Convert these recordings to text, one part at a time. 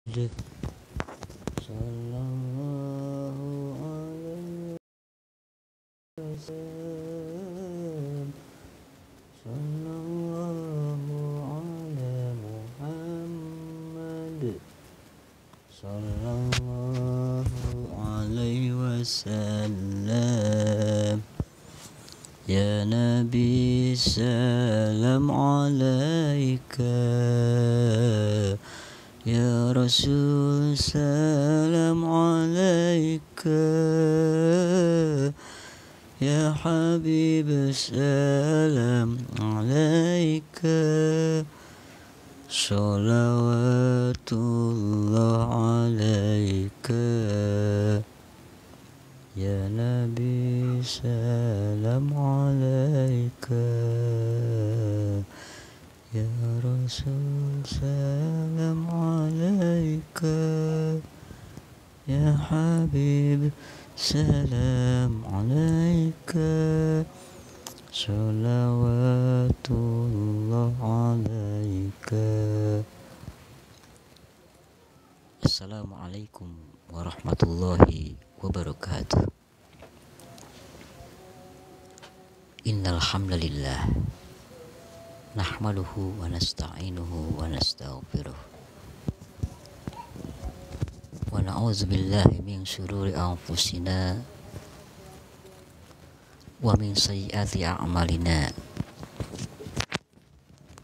Sallallahu alaihi wasallam. Sallallahu ala Muhammad. Sallallahu alaihi wasallam. Ya Nabi salam alaika, ya Rasul salam alaika, ya Habib salam alaika. Salawatullah alaika, ya Nabi salam alaika, ya Rasul salam alaika, ya Habib salam alaika. Salawatullah alaika. Assalamualaikum warahmatullahi wabarakatuh. Innal hamdalillah nahmaduhu wa nasta'inuhu wa nastaghfiruh wa na'udzu billahi min syururi anfusina wa min sayyiati a'malina.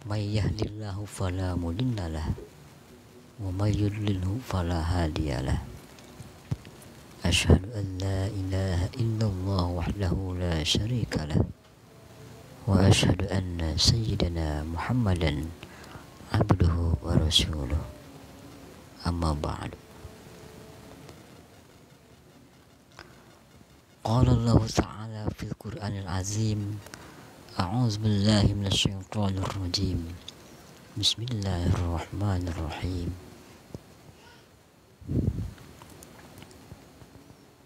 May yahdihillahu fala mudhillalah wa may yudlilhu fala hadiyalah. Asyhadu an la ilaha illallah wahdahu la syarikalah wa asyhadu anna sayyidana Muhammadan abduhu wa rasuluh. Amma ba'du. Qala Allah ta'ala fil Qur'anil azim. A'udzu billahi minasy syaithanir rajim. Bismillahirrahmanirrahim.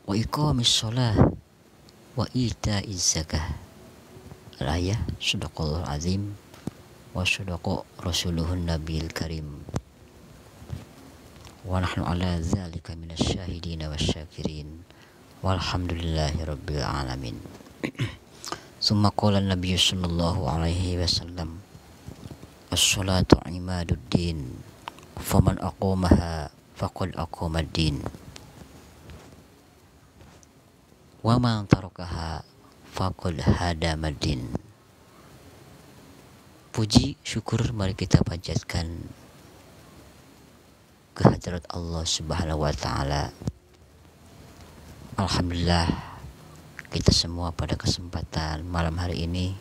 Wa iqamis shalah wa ita'iz zakah. Al-ayah. Shadaqallahul azim wa shadaqa rasuluhun nabiyil karim. Wa nahnu ala dzalika minasy syahidin wasyakirin. Walhamdulillahi rabbil alamin. Summa qala an-nabiy sallallahu alaihi wasallam, as-salatu imaduddin, faman aqamaha faqad aqamad-din, wa man tarakaha faqad hadamad-din. Puji syukur mari kita panjatkan kehadirat Allah Subhanahu wa taala. Alhamdulillah, kita semua pada kesempatan malam hari ini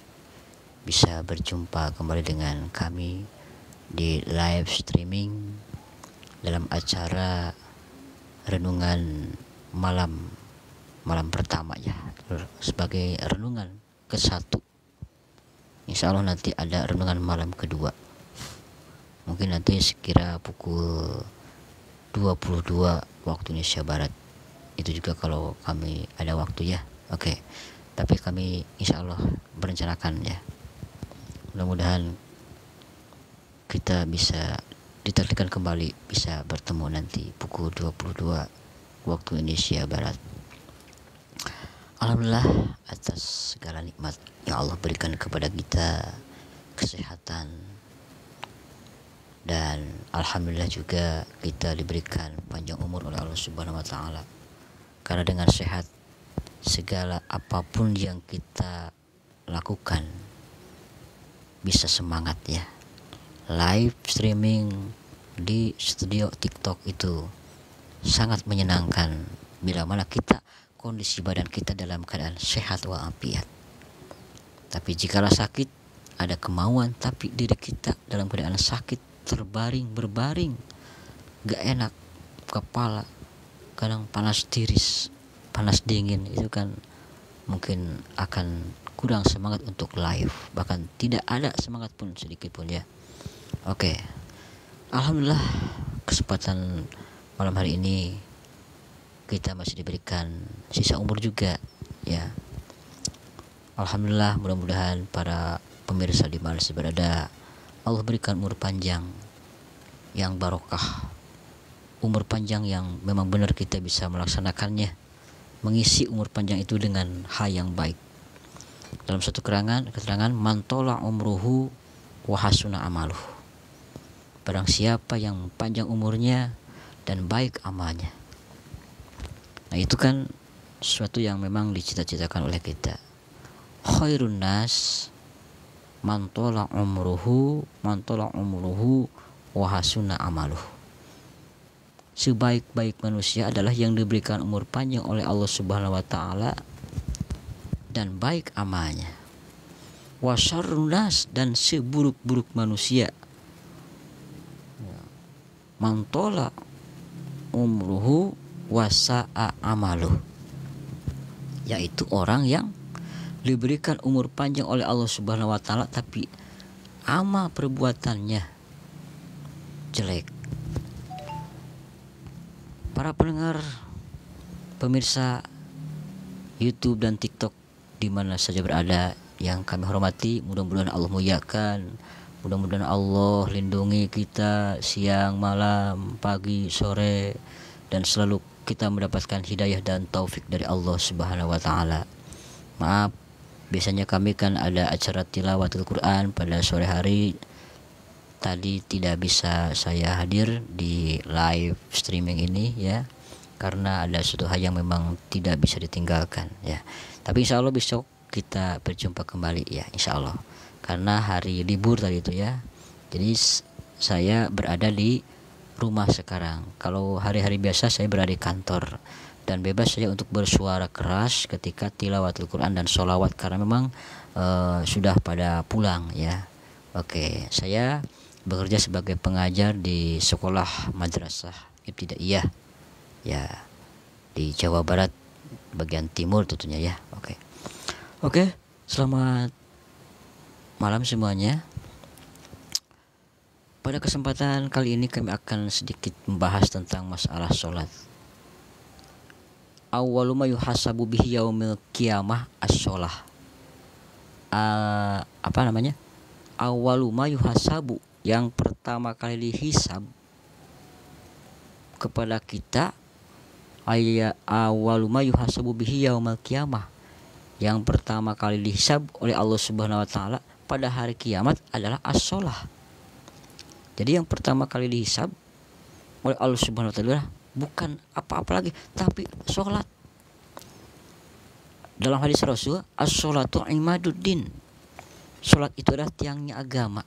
bisa berjumpa kembali dengan kami di live streaming dalam acara renungan malam pertama ya, sebagai renungan ke-1. Insya Allah nanti ada renungan malam kedua, mungkin nanti sekira pukul 22 waktu Indonesia Barat. Itu juga kalau kami ada waktu ya. Oke. Tapi kami insya Allah merencanakan ya, mudah-mudahan kita bisa ditakdirkan kembali bisa bertemu nanti pukul 22 waktu Indonesia Barat. Alhamdulillah atas segala nikmat yang Allah berikan kepada kita, kesehatan, dan alhamdulillah juga kita diberikan panjang umur oleh Allah Subhanahu wa taala. Karena dengan sehat, segala apapun yang kita lakukan bisa semangat ya. Live streaming di studio TikTok itu sangat menyenangkan bila mana kita kondisi badan kita dalam keadaan sehat walafiat. Tapi jikalau sakit, ada kemauan tapi diri kita dalam keadaan sakit, berbaring, gak enak, kepala kadang panas tiris, panas dingin, itu kan mungkin akan kurang semangat untuk live, bahkan tidak ada semangat pun sedikit pun ya. Oke. Alhamdulillah kesempatan malam hari ini kita masih diberikan sisa umur juga ya. Alhamdulillah, mudah-mudahan para pemirsa di mana berada Allah berikan umur panjang yang barokah, umur panjang yang memang benar kita bisa melaksanakannya, mengisi umur panjang itu dengan hal yang baik. Dalam satu keterangan mantola umruhu wa hasuna amaluh. Barang siapa yang panjang umurnya dan baik amalnya. Nah, itu kan sesuatu yang memang dicita-citakan oleh kita. Khairun nas mantola umruhu wa hasuna amaluh. Sebaik-baik manusia adalah yang diberikan umur panjang oleh Allah Subhanahu wa taala dan baik amalnya. Wa syarrun nas, dan seburuk-buruk manusia mantola umruhu wa sa'a amaluh, yaitu orang yang diberikan umur panjang oleh Allah Subhanahu wa taala tapi amal perbuatannya jelek. Para pendengar, pemirsa YouTube dan TikTok di mana saja berada yang kami hormati, mudah-mudahan Allah muliakan, mudah-mudahan Allah lindungi kita siang, malam, pagi, sore, dan selalu kita mendapatkan hidayah dan taufik dari Allah Subhanahu wa taala. Maaf, biasanya kami kan ada acara tilawatul Quran pada sore hari. Tadi tidak bisa saya hadir di live streaming ini ya, karena ada suatu hal yang memang tidak bisa ditinggalkan ya. Tapi insya Allah besok kita berjumpa kembali ya, insya Allah. Karena hari libur tadi itu ya, jadi saya berada di rumah sekarang. Kalau hari-hari biasa saya berada di kantor dan bebas saja untuk bersuara keras ketika tilawatul Quran dan sholawat karena memang sudah pada pulang ya. Oke, saya bekerja sebagai pengajar di sekolah madrasah ibtidaiyah ya di Jawa Barat bagian timur tentunya ya. Oke, selamat malam semuanya. Pada kesempatan kali ini kami akan sedikit membahas tentang masalah sholat. Awwalu ma yuhasabu bihi yaumil qiyamah as-sholah. Awwalu ma yuhasabu, yang pertama kali dihisab kepada kita, awwalu ma yuhasabu bihi yaumil qiyamah, yang pertama kali dihisab oleh Allah Subhanahu wa taala pada hari kiamat adalah as-sholah. Jadi yang pertama kali dihisab oleh Allah Subhanahu wa taala bukan apa-apa lagi tapi sholat. Dalam hadis Rasul, as-sholatu imaduddin, sholat itu adalah tiangnya agama.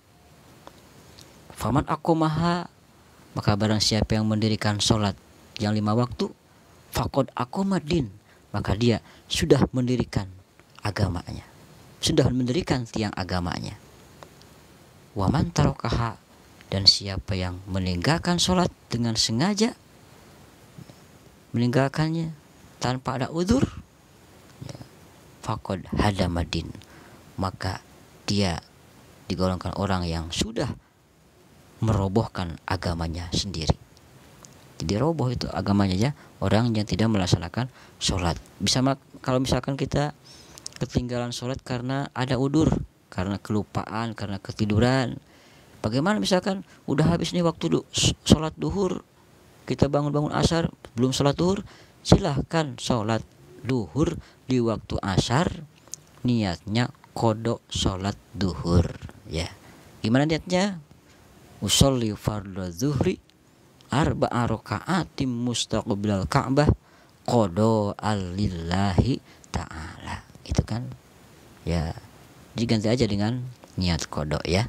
Faman aqomaha, maka barang siapa yang mendirikan sholat yang 5 waktu, faqad aqomadin, maka dia sudah mendirikan agamanya, sudah mendirikan tiang agamanya. Waman tarokaha, dan siapa yang meninggalkan sholat dengan sengaja, meninggalkannya tanpa ada udzur, ya, faqad hadamadin, maka dia digolongkan orang yang sudah merobohkan agamanya sendiri. Jadi roboh itu agamanya ya, orang yang tidak melaksanakan sholat. Kalau misalkan kita ketinggalan sholat karena ada udur, karena kelupaan, karena ketiduran. Bagaimana misalkan udah habis nih waktu sholat duhur, kita bangun asar belum sholat duhur, silahkan sholat duhur di waktu asar, niatnya kodok sholat duhur ya. Gimana niatnya? Usolli fardhu zuhri arba'a raka'atim mustaqbilal Ka'bah qada lillahi ta'ala. Itu kan ya, diganti aja dengan niat kodok ya.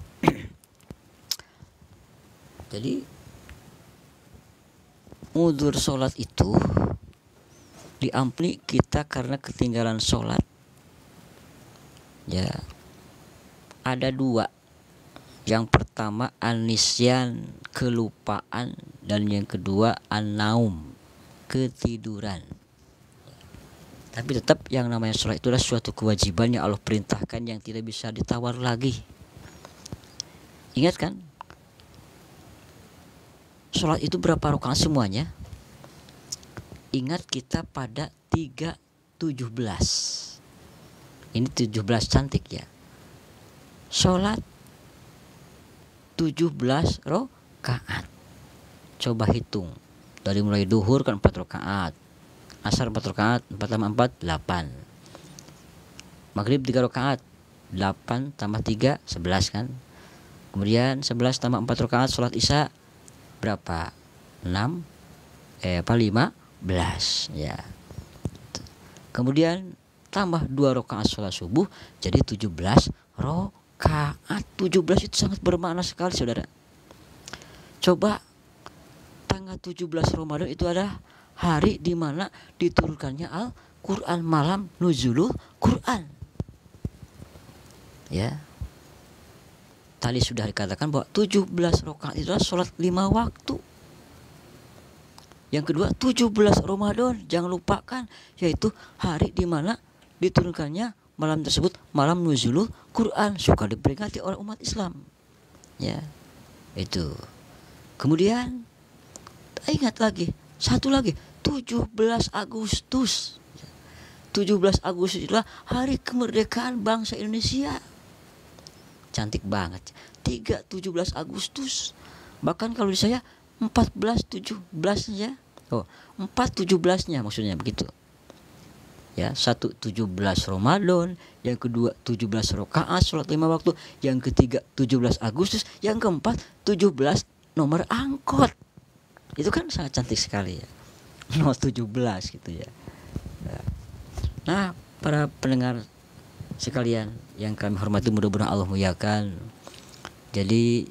Jadi udzur sholat itu diampuni kita karena ketinggalan sholat ya. Ada 2. Yang pertama anisyan, kelupaan, dan yang kedua an-naum, ketiduran. Tapi tetap yang namanya sholat itu adalah suatu kewajiban yang Allah perintahkan yang tidak bisa ditawar lagi. Ingat kan? Sholat itu berapa rakaat semuanya? Ingat kita pada 3:17. Ini 17 cantik ya. Sholat 17 rakaat. Coba hitung Dari mulai duhur kan 4 rakaat, asar 4 rakaat, 4 tambah 4 8. Maghrib 3 rakaat, 8 tambah 3 11 kan. Kemudian 11 tambah 4 rakaat sholat isya berapa? 15 ya. Kemudian tambah 2 rakaat sholat subuh jadi 17 rakaat. 17 itu sangat bermakna sekali saudara. Coba tanggal 17 Ramadan itu adalah hari di mana diturunkannya Al-Quran, malam nuzulul Quran. Ya. Tadi sudah dikatakan bahwa 17 rakaat itu adalah sholat 5 waktu. Yang kedua 17 Ramadan, jangan lupakan, yaitu hari di mana diturunkannya malam tersebut, malam nuzulul Quran, suka diperingati oleh umat Islam. Ya. Itu. Kemudian ingat lagi, satu lagi, 17 Agustus. 17 Agustus itulah hari kemerdekaan bangsa Indonesia. Cantik banget. 17 Agustus. Bahkan kalau di saya 14-17-nya. 4-17-nya maksudnya begitu. Ya, 1 17 Ramadan, yang kedua 17 rakaat sholat 5 waktu, yang ketiga 17 Agustus, yang keempat 17 nomor angkot. Itu kan sangat cantik sekali ya. Nomor 17 gitu ya. Nah, para pendengar sekalian yang kami hormati, mudah-mudahan Allah muliakan. Jadi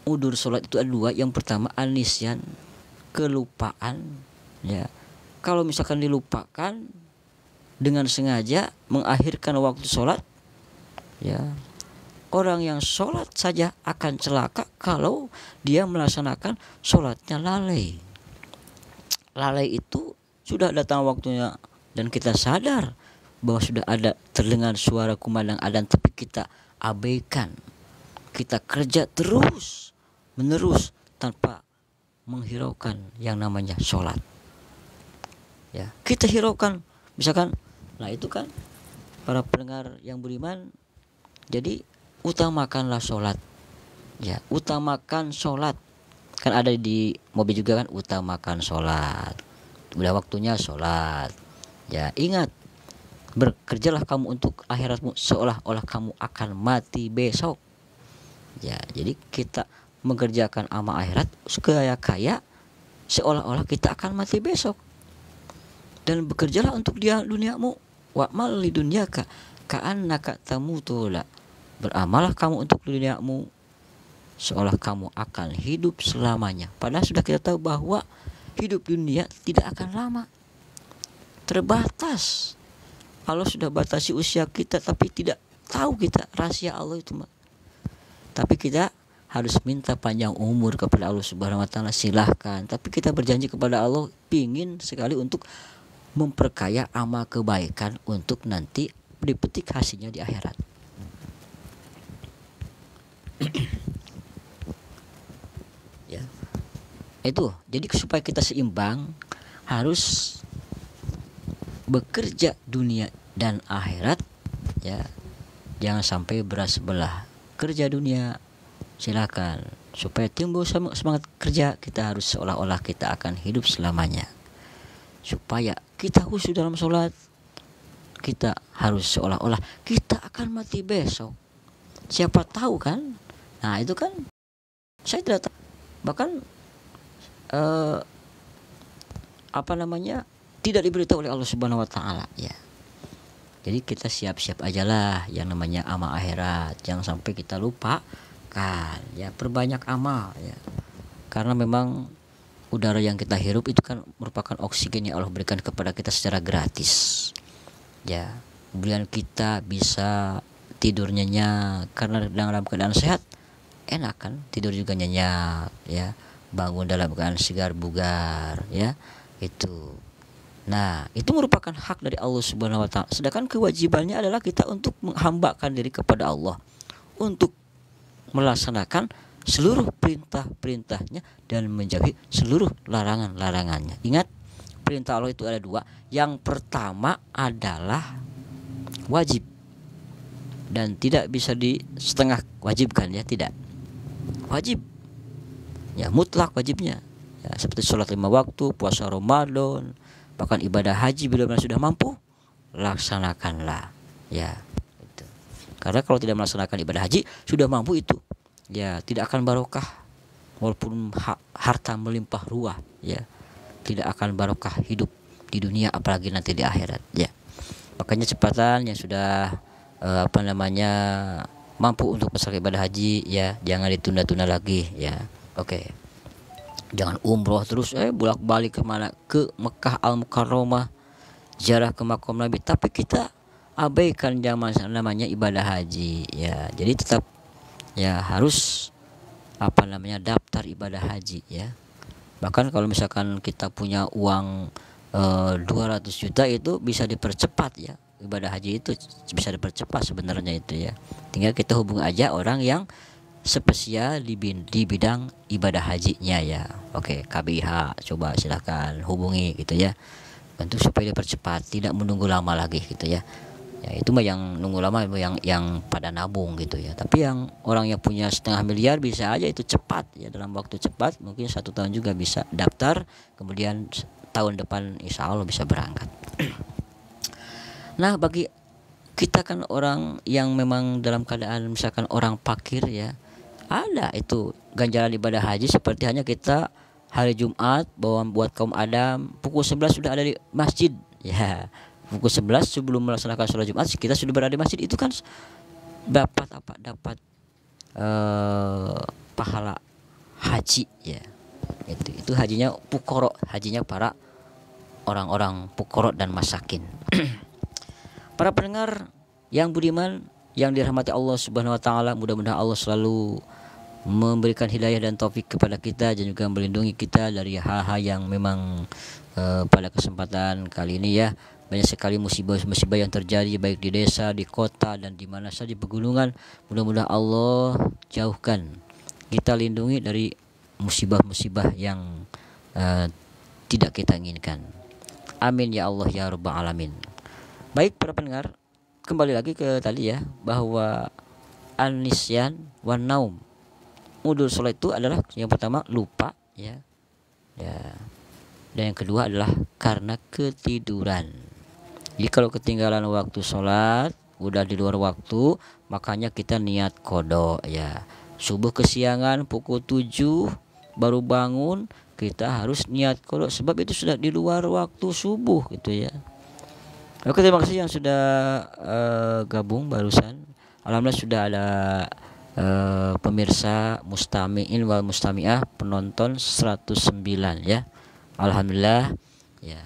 udur sholat itu ada 2. Yang pertama anisyan, kelupaan ya. Kalau misalkan dilupakan dengan sengaja mengakhirkan waktu sholat ya, orang yang sholat saja akan celaka kalau dia melaksanakan sholatnya lalai. Lalai itu sudah datang waktunya dan kita sadar bahwa sudah ada terdengar suara kumandang adzan, tapi kita abaikan. Kita kerja terus menerus tanpa menghiraukan yang namanya sholat. Ya, kita hiraukan misalkan. Nah itu kan para pendengar yang beriman. Jadi utamakanlah sholat. Ya, utamakan sholat. Kan ada di mobil juga kan, utamakan sholat. Udah waktunya sholat. Ya, ingat, bekerjalah kamu untuk akhiratmu seolah-olah kamu akan mati besok. Ya, jadi kita mengerjakan amal akhirat sekaya-kaya seolah-olah kita akan mati besok. Dan bekerjalah untuk dia duniamu. Wa'mal li dunyaka ka'annaka tamutula. Beramalah kamu untuk duniamu seolah kamu akan hidup selamanya. Padahal sudah kita tahu bahwa hidup dunia tidak akan lama, terbatas. Allah sudah batasi usia kita, tapi tidak tahu kita rahasia Allah itu. Tapi kita harus minta panjang umur kepada Allah Subhanahu wa taala, silahkan. Tapi kita berjanji kepada Allah pingin sekali untuk memperkaya amal kebaikan untuk nanti dipetik hasilnya di akhirat. Ya. Itu. Jadi supaya kita seimbang harus bekerja dunia dan akhirat ya. Jangan sampai beras sebelah. Kerja dunia silakan, supaya timbul semangat kerja, kita harus seolah-olah kita akan hidup selamanya. Supaya kita khusyuk dalam sholat, kita harus seolah-olah kita akan mati besok. Siapa tahu kan? Nah itu kan saya tidak tahu. Bahkan tidak diberitahu oleh Allah Subhanahu wa taala ya. Jadi kita siap-siap ajalah yang namanya amal akhirat. Jangan sampai kita lupa kan ya, perbanyak amal ya. Karena memang udara yang kita hirup itu kan merupakan oksigen yang Allah berikan kepada kita secara gratis. Ya, kemudian kita bisa tidur nyenyak karena dalam keadaan sehat, enak kan, tidur juga nyenyak ya, bangun dalam keadaan segar bugar ya, itu. Nah, itu merupakan hak dari Allah Subhanahu wa taala. Sedangkan kewajibannya adalah kita untuk menghambakan diri kepada Allah, untuk melaksanakan seluruh perintah-perintahnya dan menjauhi seluruh larangan-larangannya. Ingat, perintah Allah itu ada 2. Yang pertama adalah wajib dan tidak bisa di setengah wajibkan ya, tidak. Wajib. Ya, mutlak wajibnya. ya, seperti sholat 5 waktu, puasa Ramadan, bahkan ibadah haji bila mana sudah mampu, laksanakanlah ya itu. Karena kalau tidak melaksanakan ibadah haji sudah mampu itu ya tidak akan barokah, walaupun harta melimpah ruah ya tidak akan barokah hidup di dunia apalagi nanti di akhirat ya. Makanya cepatan yang sudah mampu untuk melaksanakan ibadah haji ya jangan ditunda-tunda lagi ya. Oke. Jangan umroh terus bolak-balik kemana, ke Mekah Al-Mukarramah, ziarah ke makam Nabi, tapi kita abaikan namanya ibadah haji ya. Jadi tetap ya harus daftar ibadah haji ya. Bahkan kalau misalkan kita punya uang 200 juta itu bisa dipercepat ya, ibadah haji itu bisa dipercepat sebenarnya itu ya. Tinggal kita hubungi aja orang yang spesial di bidang ibadah hajinya ya. Oke, KBH coba silahkan hubungi gitu ya, untuk supaya dipercepat, tidak menunggu lama lagi gitu ya. Ya itu mah yang nunggu lama yang pada nabung gitu ya. Tapi yang orang yang punya 500 miliar bisa aja itu cepat ya, dalam waktu cepat, mungkin 1 tahun juga bisa daftar, kemudian tahun depan insya Allah bisa berangkat. Nah bagi kita kan orang yang memang dalam keadaan misalkan orang fakir ya, ada itu ganjaran ibadah haji seperti hanya kita hari Jumat buat kaum Adam pukul 11 sudah ada di masjid ya. Pukul 11 sebelum melaksanakan sholat Jumat kita sudah berada di masjid, itu kan dapat pahala haji ya. Itu hajinya pukoro, hajinya para orang-orang pukoro dan masakin. Para pendengar yang budiman yang dirahmati Allah Subhanahu wa taala, mudah-mudahan Allah selalu memberikan hidayah dan taufik kepada kita dan juga melindungi kita dari hal-hal yang memang pada kesempatan kali ini ya banyak sekali musibah yang terjadi baik di desa, di kota dan di mana saja pegunungan. Mudah-mudahan Allah jauhkan, kita lindungi dari musibah-musibah yang tidak kita inginkan. Amin ya Allah ya rabbal alamin. Baik para pendengar, kembali lagi ke tadi ya, bahwa an-nisyan wan naum, mudul sholat itu adalah yang pertama lupa ya. Dan yang kedua adalah karena ketiduran. Jadi kalau ketinggalan waktu sholat, udah di luar waktu, makanya kita niat kodok ya. Subuh kesiangan pukul 7 baru bangun, kita harus niat kodok sebab itu sudah di luar waktu subuh gitu ya. Oke, terima kasih yang sudah gabung barusan. Alhamdulillah sudah ada pemirsa mustami'in wal mustami'ah, penonton 109 ya. Alhamdulillah ya.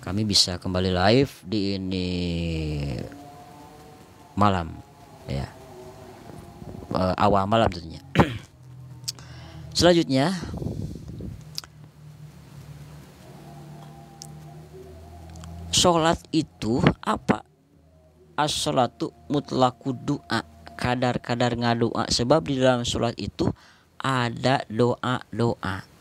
Kami bisa kembali live di ini malam ya. Awal malam tentunya. Selanjutnya sholat itu apa? As-sholatu mutlaqud du'a, kadar-kadar ngadoa, sebab di dalam sholat itu ada doa-doa.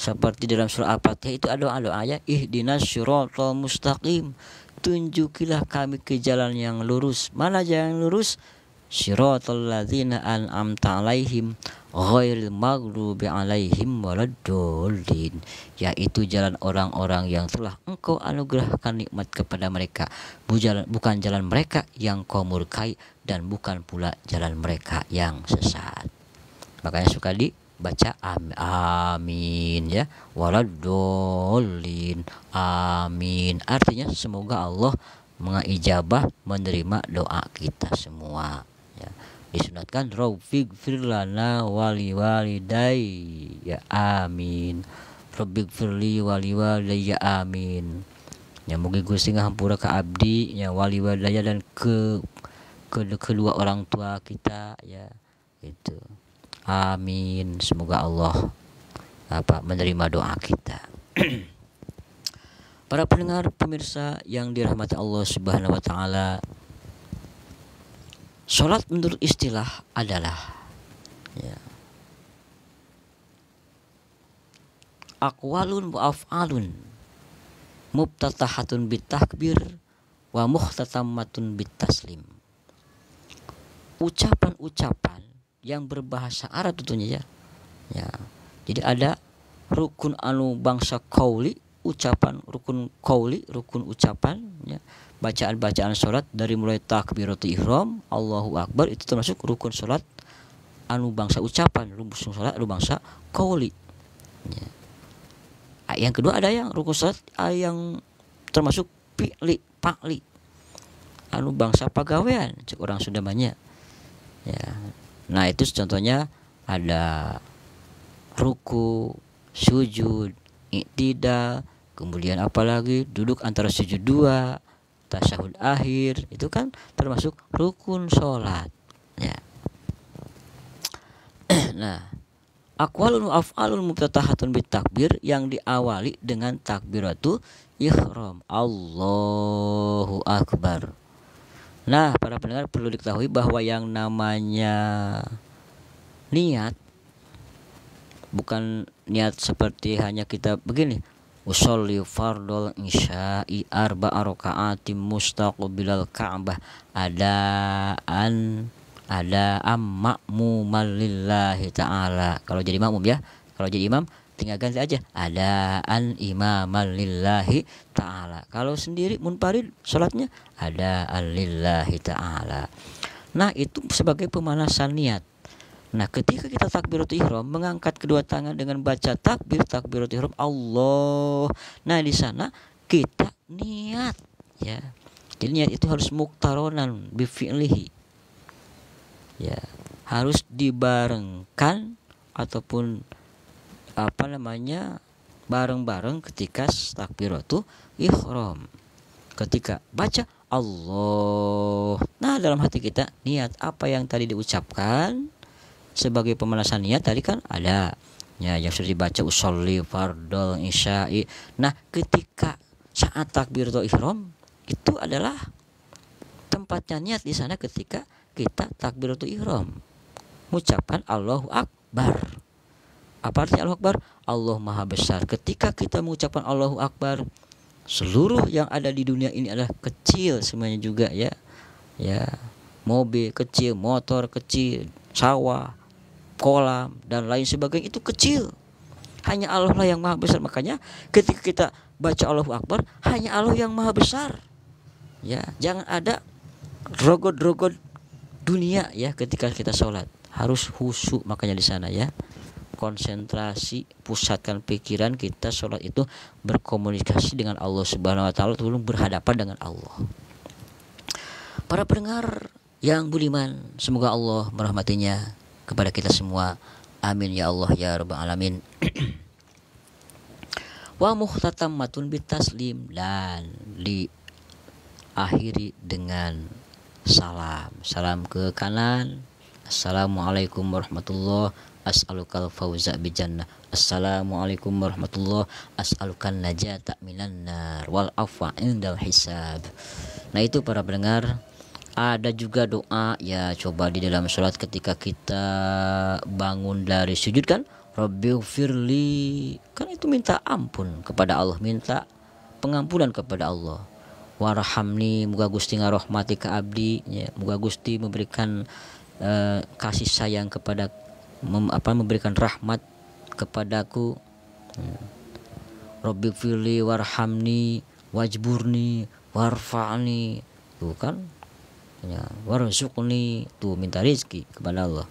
Seperti dalam surah Al-Fatihah itu ada doa-doa ya, ihdinas syiratal mustaqim, tunjukilah kami ke jalan yang lurus. Mana jalan lurus? Syiratal ladzina an'amta alaihim ghairil maghdubi alaihim waladdallin, yaitu jalan orang-orang yang telah engkau anugerahkan nikmat kepada mereka, bukan jalan mereka yang kau murkai dan bukan pula jalan mereka yang sesat. Makanya suka dibaca amin ya, waladdallin, amin, artinya semoga Allah mengijabah menerima doa kita semua ya. Disunatkan rabbighfir lana wali walidai ya amin, rabbighfirli wali walidayya amin ya, mugi Gusti ngahampura ka abdi ya wali walidayya dan kedua orang tua kita ya itu amin, semoga Allah menerima doa kita. Para pendengar pemirsa yang dirahmati Allah Subhanahu wa taala, salat menurut istilah adalah ya, aqwalun wa af'alun mubtatahatun bitakbir wa mukhtatammatun bitaslim. Ucapan-ucapan yang berbahasa Arab tentunya ya. Ya. Jadi ada rukun anu bangsa qauli, ucapan rukun qauli, rukun ucapan ya. Bacaan-bacaan salat dari mulai takbiratul ihram, Allahu akbar itu termasuk rukun salat anu bangsa ucapan, rukun salat anu bangsa qauli ya. Yang kedua ada yang rukun salat yang termasuk fi'li, fa'li anu bangsa pagawean, cek orang Sunda banyak ya. Nah itu contohnya ada ruku, sujud, iktidal, kemudian apalagi duduk antara sujud dua, tasyahud akhir, itu kan termasuk rukun sholat ya. Nah aqwalun wa af'alun muftatahatun bitakbir, yang diawali dengan takbiratul ihram, Allahu akbar. Nah para pendengar perlu diketahui bahwa yang namanya niat bukan niat seperti hanya kita begini, usolli fardol isya'i arba'a raka'atim mustaqbilal ka'bah adaan ma'muman lillahi ta'ala. Kalau jadi makmum ya, kalau jadi imam tinggal ganti aja adaan imaman lillahi ta'ala. Kalau sendiri munfarid salatnya adaan lillahi ta'ala. Nah itu sebagai pemanasan niat. Nah ketika kita takbiratul ihram, mengangkat kedua tangan dengan baca takbiratul ihram Allah. Nah di sana kita niat ya. Jadi niat itu harus muktaronan bi fi'lihi ya, harus dibarengkan ataupun bareng-bareng ketika takbiratul ihram. Ketika baca Allah, nah dalam hati kita niat apa yang tadi diucapkan sebagai pemanasan niat tadi kan ada ya, yang sudah dibaca usolli fardol isya'i. Nah ketika saat takbiratul ihram itu adalah tempatnya niat di sana. Ketika kita takbiratul ihram mengucapkan Allahu akbar. Apa artinya Allahu akbar? Allah maha besar. Ketika kita mengucapkan Allahu akbar, seluruh yang ada di dunia ini adalah kecil semuanya juga ya. Ya, mobil kecil, motor kecil, sawah, kolam dan lain sebagainya itu kecil. Hanya Allah lah yang maha besar. Makanya ketika kita baca Allahu akbar, hanya Allah yang maha besar. Ya, jangan ada rogot-rogot dunia ya ketika kita sholat. Harus khusyuk makanya di sana ya. Konsentrasi, pusatkan pikiran kita sholat itu berkomunikasi dengan Allah Subhanahu wa taala, belum berhadapan dengan Allah. Para pendengar yang budiman, semoga Allah merahmatinya kepada kita semua. Amin ya Allah ya rabbal alamin. Wa muhtatammatun bitaslim, dan diakhiri dengan salam. Salam ke kanan. Assalamualaikum warahmatullahi, as'alukal fauza bijannah. Assalamualaikum warahmatullahi, as'alukan najata minan nar wal afwa indal hisab. Nah itu para pendengar, ada juga doa ya, coba di dalam sholat ketika kita bangun dari sujud kan, Rabbighfirli, kan itu minta ampun kepada Allah, minta pengampunan kepada Allah. Warhamni, muga Gusti ngarahmati ka abdi ya, muga Gusti memberikan kasih sayang kepada memberikan rahmat kepadaku. Rabbighfirli warhamni wajburni warfa'ni, tuh kan ya, warzuqni, tuh minta rezeki kepada Allah.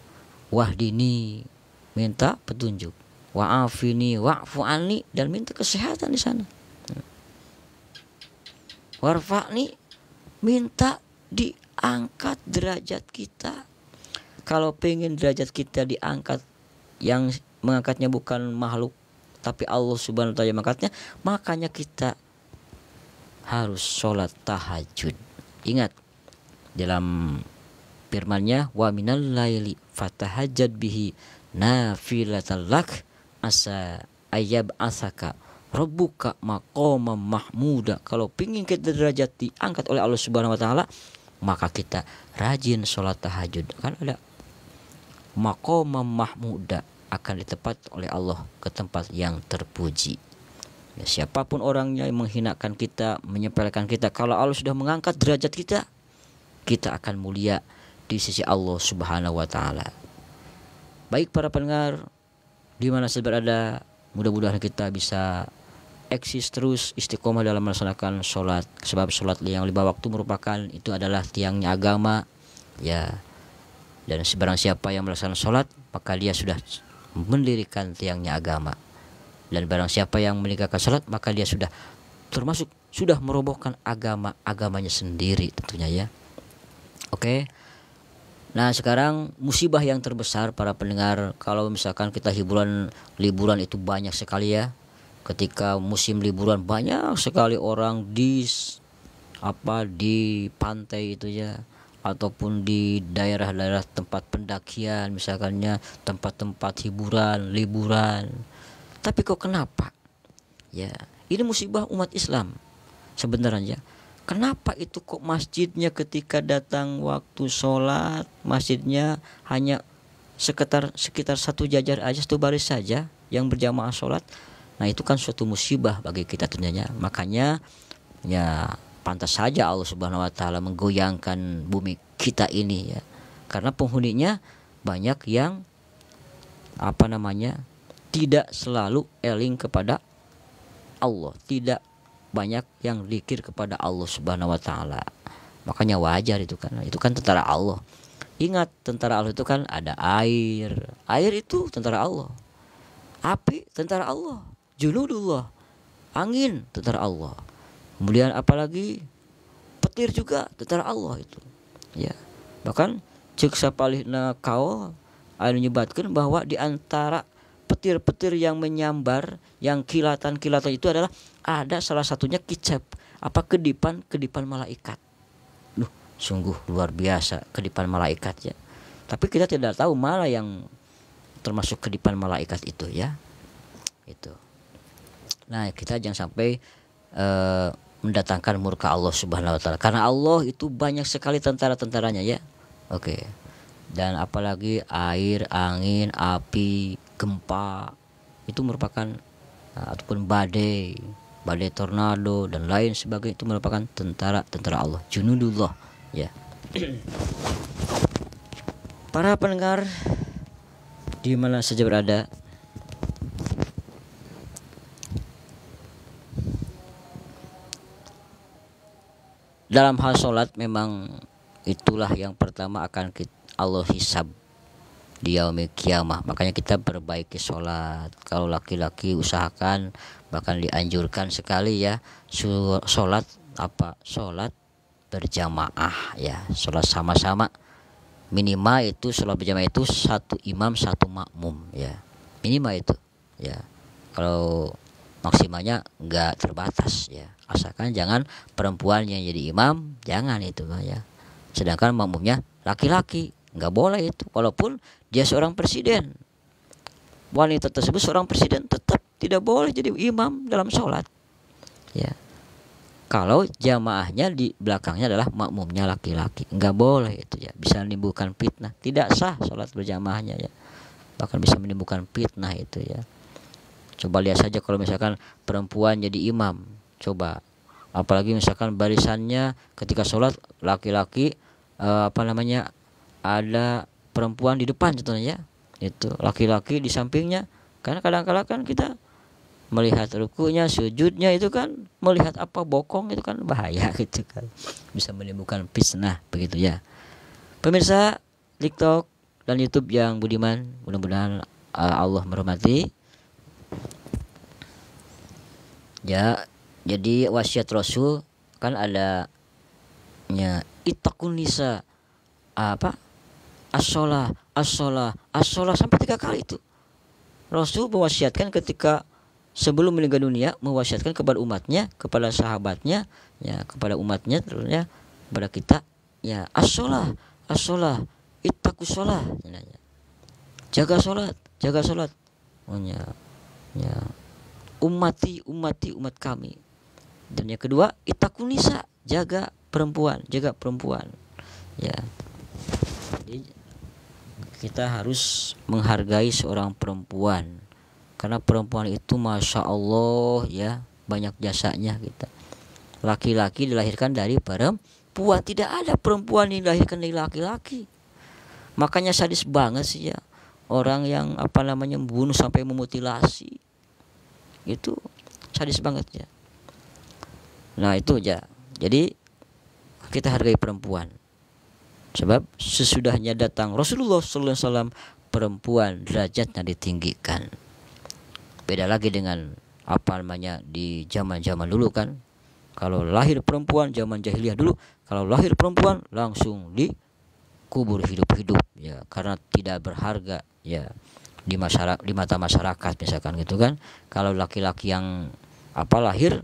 Wahdini, minta petunjuk. Wa'afini wa'fu anni, dan minta kesehatan di sana. Warfa'ni, minta diangkat derajat kita. Kalau pengen derajat kita diangkat, yang mengangkatnya bukan makhluk tapi Allah Subhanahu wa taala mengangkatnya, makanya kita harus sholat tahajud. Ingat dalam firman-Nya, wa minal laili fatahajjad bihi nafilatan lak asa ayyab asaka rabbuka maqaman mahmuda. Kalau pingin kita derajat diangkat oleh Allah Subhanahu wa taala, maka kita rajin sholat tahajud. Kan ada maqaman mahmuda, akan ditepat oleh Allah ke tempat yang terpuji. Ya, siapapun orangnya yang menghinakan kita, menyepelekan kita, kalau Allah sudah mengangkat derajat kita, kita akan mulia di sisi Allah Subhanahu wa taala. Baik para pendengar di mana saja berada, Mudah-mudahan kita bisa eksis terus istiqomah dalam melaksanakan sholat, sebab sholat yang 5 waktu merupakan itu adalah tiangnya agama ya. Dan sebarang siapa yang melaksanakan sholat, maka dia sudah mendirikan tiangnya agama. Dan barang siapa yang meninggalkan sholat, maka dia sudah termasuk sudah merobohkan agamanya sendiri tentunya ya. Oke. Nah sekarang musibah yang terbesar para pendengar, kalau misalkan kita liburan itu banyak sekali ya. Ketika musim liburan banyak sekali orang di pantai itu ya, ataupun di daerah-daerah tempat pendakian misalkannya, tempat-tempat hiburan, liburan. Tapi kok kenapa? Ya, ini musibah umat Islam sebenarnya. Kenapa itu kok masjidnya ketika datang waktu sholat, masjidnya hanya sekitar satu jajar aja, satu baris saja yang berjamaah sholat. Nah itu kan suatu musibah bagi kita tentunya. Makanya ya pantas saja Allah Subhanahu wa taala menggoyangkan bumi kita ini ya. Karena penghuninya banyak yang tidak selalu eling kepada Allah, tidak banyak yang zikir kepada Allah Subhanahu wa taala. Makanya wajar itu kan tentara Allah. Ingat, tentara Allah itu kan ada air. Air itu tentara Allah. Api tentara Allah. Junudullah. Angin tentara Allah. Kemudian apalagi petir juga tentara Allah itu. Ya. Bahkan cek sapalihna kaul anu nyebatkeun bahwa di antara petir-petir yang menyambar, yang kilatan-kilatan itu adalah ada salah satunya kicap, kedipan malaikat. Sungguh luar biasa kedipan malaikat ya. Tapi kita tidak tahu mana yang termasuk kedipan malaikat itu ya. Itu. Nah, kita jangan sampai mendatangkan murka Allah Subhanahu wa taala. Karena Allah itu banyak sekali tentara-tentaranya ya. Oke. Dan apalagi air, angin, api, gempa itu merupakan ataupun badai tornado dan lain sebagainya, itu merupakan tentara Allah, junudullah ya. Para pendengar di mana saja berada, dalam hal sholat memang itulah yang pertama akan Allah hisab di yaumil kiamah. Makanya kita perbaiki sholat. Kalau laki-laki usahakan, bahkan dianjurkan sekali ya, sholat berjamaah ya, sholat sama-sama. Minimal itu sholat berjamaah itu satu imam satu makmum ya, minimal itu ya. Kalau maksimalnya nggak terbatas ya, asalkan jangan perempuan yang jadi imam, jangan itu ya. Sedangkan makmumnya laki-laki, nggak boleh itu. Walaupun dia seorang presiden, wanita tersebut seorang presiden, tetap tidak boleh jadi imam dalam sholat ya. Kalau jamaahnya di belakangnya adalah makmumnya laki-laki, nggak boleh itu ya, bisa menimbulkan fitnah, tidak sah sholat berjamaahnya ya, bahkan bisa menimbulkan fitnah itu ya. Coba lihat saja kalau misalkan perempuan jadi imam, coba apalagi misalkan barisannya ketika sholat laki-laki ada perempuan di depan contohnya ya, itu laki-laki di sampingnya. Karena kadang-kadang kan kita melihat rukunya, sujudnya itu kan melihat bokong itu kan bahaya gitu kan, bisa menimbulkan fitnah begitu ya. Pemirsa TikTok dan YouTube yang budiman, mudah-mudahan Allah merahmati ya. Jadi wasiat Rasul kan ada nya ittaqun nisa as-shalah sampai 3 kali itu. Rasul mewasiatkan ketika sebelum meninggal dunia, mewasiatkan kepada umatnya, kepada sahabatnya ya, kepada umatnya terusnya kepada kita ya, as-shalah ittaqus shalah, jaga salat ya, umat kami. Dan yang kedua ittaqun nisa, jaga perempuan ya. Jadi kita harus menghargai seorang perempuan, karena perempuan itu masya Allah ya, banyak jasanya kita. Laki-laki dilahirkan dari perempuan, tidak ada perempuan yang dilahirkan dari laki-laki. Makanya sadis banget sih ya orang yang membunuh sampai memutilasi itu sadis banget ya. Nah itu aja. Jadi kita hargai perempuan, sebab sesudahnya datang Rasulullah SAW, perempuan derajatnya ditinggikan. Beda lagi dengan apa namanya di zaman-zaman dulu kan. Kalau lahir perempuan zaman jahiliyah dulu, kalau lahir perempuan langsung dikubur hidup-hidup ya, karena tidak berharga ya di masyarakat, di mata masyarakat misalkan gitu kan. Kalau laki-laki yang lahir,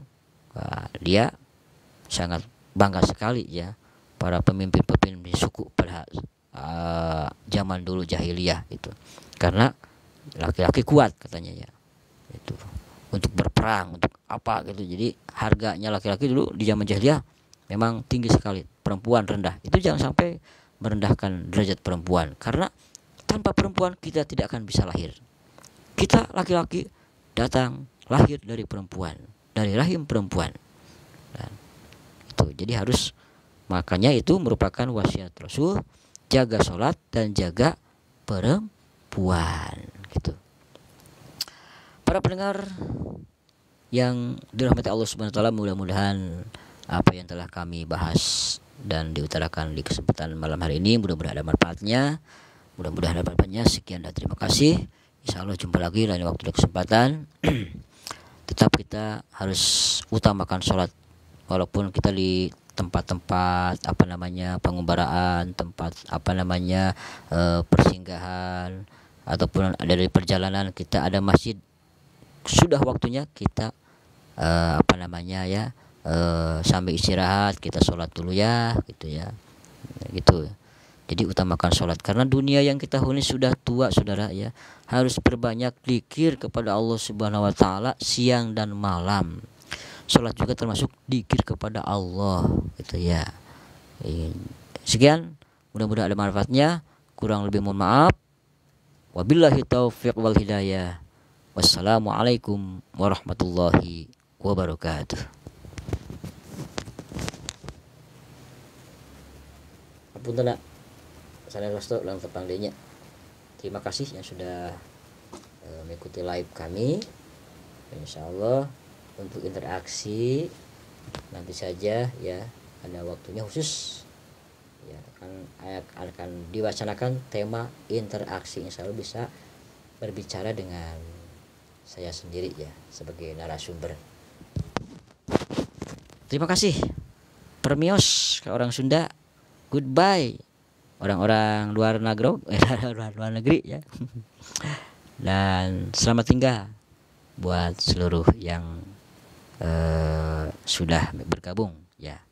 dia sangat bangga sekali ya, para pemimpin-pemimpin suku pada zaman dulu jahiliyah itu, karena laki-laki kuat katanya ya, itu untuk berperang, untuk apa gitu. Jadi harganya laki-laki dulu di zaman jahiliyah memang tinggi sekali, perempuan rendah. Itu jangan sampai merendahkan derajat perempuan, karena tanpa perempuan kita tidak akan bisa lahir. Kita laki-laki datang lahir dari perempuan, dari rahim perempuan. Nah, itu jadi harus, makanya itu merupakan wasiat Rasul, jaga sholat dan jaga perempuan gitu. Para pendengar yang dirahmati Allah Subhanahu wa taala, mudah-mudahan apa yang telah kami bahas dan diutarakan di kesempatan malam hari ini mudah-mudahan ada manfaatnya. Mudah-mudahan ada manfaatnya. Sekian dan terima kasih. Insyaallah jumpa lagi lain waktu dan kesempatan. Tetap kita harus utamakan sholat, walaupun kita di tempat-tempat pengumbaraan, tempat persinggahan ataupun ada di perjalanan, kita ada masjid, sudah waktunya kita sambil istirahat kita sholat dulu ya gitu ya, gitu. Jadi utamakan sholat, karena dunia yang kita huni sudah tua saudara ya, harus berbanyak zikir kepada Allah Subhanahu wa taala siang dan malam. Sholat juga termasuk zikir kepada Allah gitu ya. Sekian, mudah-mudahan ada manfaatnya. Kurang lebih mohon maaf. Wabillahi taufiq wal hidayah. Wassalamualaikum warahmatullahi wabarakatuh. Apunten nak, saya resto lang tepangdinya. Terima kasih yang sudah mengikuti live kami. Insyaallah untuk interaksi nanti saja ya, ada waktunya khusus ya, akan diwacanakan tema interaksi. Insyaallah bisa berbicara dengan saya sendiri ya sebagai narasumber. Terima kasih. Permios ke orang Sunda. Goodbye orang-orang luar negeri ya. Dan selamat tinggal buat seluruh yang sudah bergabung ya.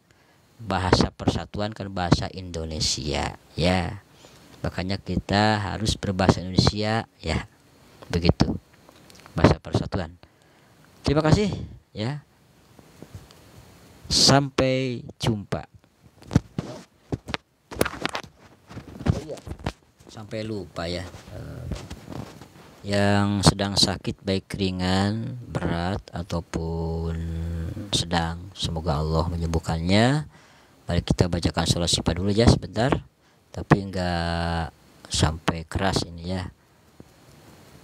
Bahasa persatuan kan bahasa Indonesia ya, makanya kita harus berbahasa Indonesia ya, begitu bahasa persatuan. Terima kasih ya, sampai jumpa. Sampai lupa ya, yang sedang sakit baik ringan, berat ataupun sedang, semoga Allah menyembuhkannya. Mari kita bacakan sholat syifa dulu ya sebentar, tapi enggak sampai keras ini ya.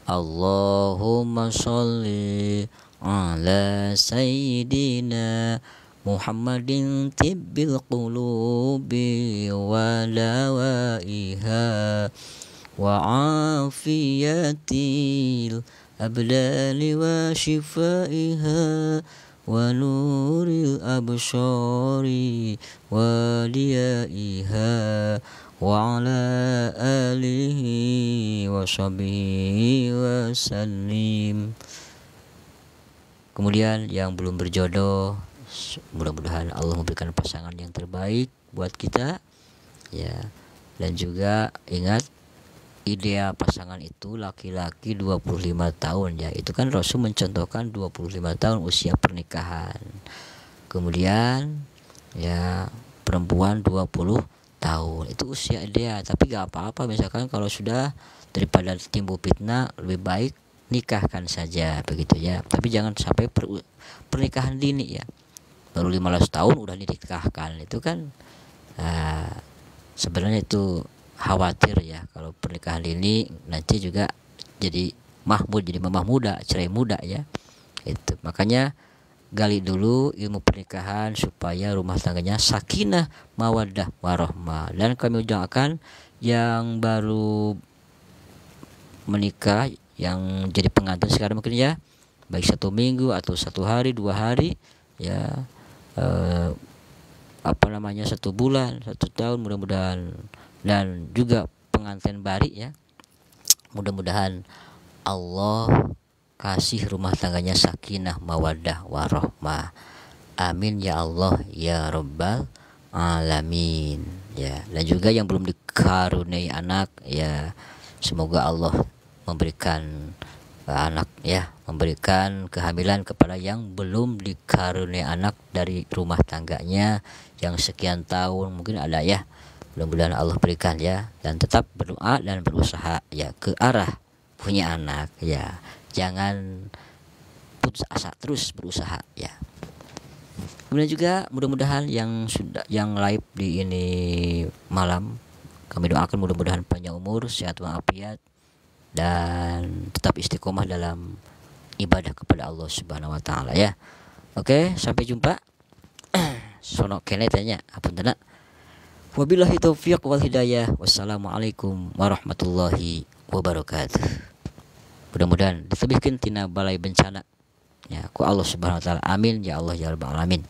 Allahumma sholli ala sayyidina Muhammadin tibbil qulubi wa dawaiha wa afiyatil abdali wa shifaiha wa nuril absyari wa diyaiha wa ala alihi wa sahbihi wa sallim. Kemudian yang belum berjodoh, mudah-mudahan Allah memberikan pasangan yang terbaik buat kita ya. Dan juga ingat, ideal pasangan itu laki-laki 25 tahun ya. Itu kan Rasul mencontohkan 25 tahun usia pernikahan. Kemudian ya perempuan 20 tahun. Itu usia ideal, tapi gak apa-apa misalkan kalau sudah, daripada timbul fitnah, lebih baik nikahkan saja begitu ya. Tapi jangan sampai pernikahan dini ya. Baru 15 tahun udah dinikahkan, itu kan sebenarnya itu khawatir ya, kalau pernikahan dini nanti juga jadi mahmud, jadi mamah muda, cerai muda ya. Itu makanya gali dulu ilmu pernikahan supaya rumah tangganya sakinah, mawaddah, warahmah. Dan kami ucapkan yang baru menikah, yang jadi pengantin sekarang mungkin ya, baik 1 minggu atau 1 hari 2 hari ya, apa namanya 1 bulan 1 tahun, mudah-mudahan. Dan juga pengantin bari ya, mudah-mudahan Allah kasih rumah tangganya sakinah, mawaddah, warahmah. Amin ya Allah ya rabbal alamin ya. Dan juga yang belum dikaruniai anak ya, semoga Allah memberikan anak ya, memberikan kehamilan kepada yang belum dikaruniai anak dari rumah tangganya yang sekian tahun mungkin ada ya. Mudah-mudahan Allah berikan ya, dan tetap berdoa dan berusaha ya ke arah punya anak ya. Jangan putus asa, terus berusaha ya. Kemudian juga mudah-mudahan yang live di ini malam, kami doakan mudah-mudahan panjang umur, sehat walafiat, dan tetap istiqomah dalam ibadah kepada Allah Subhanahu wa taala ya. Oke, sampai jumpa. Sono kene tanya apunten. Wabillahi taufiq wal hidayah. Wassalamualaikum warahmatullahi wabarakatuh. Mudah-mudahan ditebihkeun tina balai bencana ya ku Allah Subhanahu wa taala. Amin ya Allah ya rabbal alamin.